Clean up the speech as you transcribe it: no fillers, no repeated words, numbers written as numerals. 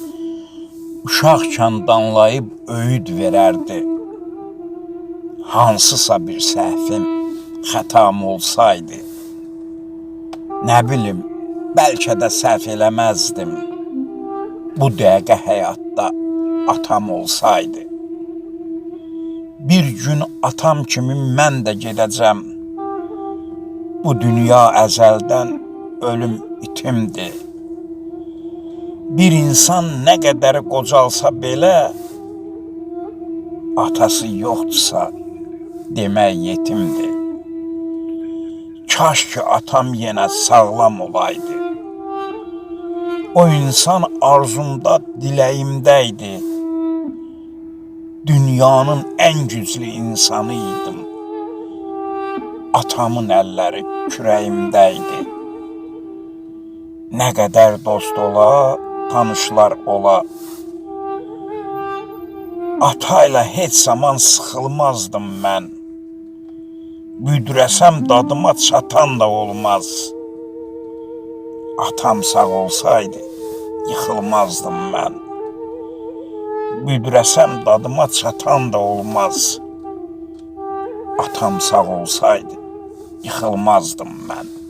Uşaqkən danlayıb öyüd verərdi. Hansısa bir səhvim, xətam olsaydı. Nə bilim, bəlkə də səhv eləməzdim. Bu dəqiqə həyatda atam olsaydı. Bir gün atam kimi mən də gedəcəm. Bu dünya əzəldən ölüm itimdir. Bir insan nə qədər qocalsa belə, atası yoxdursa demək yetimdir. Kaş ki atam yenə sağlam olaydı. O insan arzumda, diləyimdəydi. Dünyanın ən güclü insanı idim. Atamın əlləri kürəyimdəydi. Nə qədər dost ola, tanışlar ola. Atayla heç zaman sıxılmazdım mən. Büdürəsəm dadıma çatan da olmaz. Atam sağ olsaydı, yıxılmazdım mən. Büdürəsəm dadıma çatan da olmaz. Atam sağ olsaydı, yıxılmazdım mən.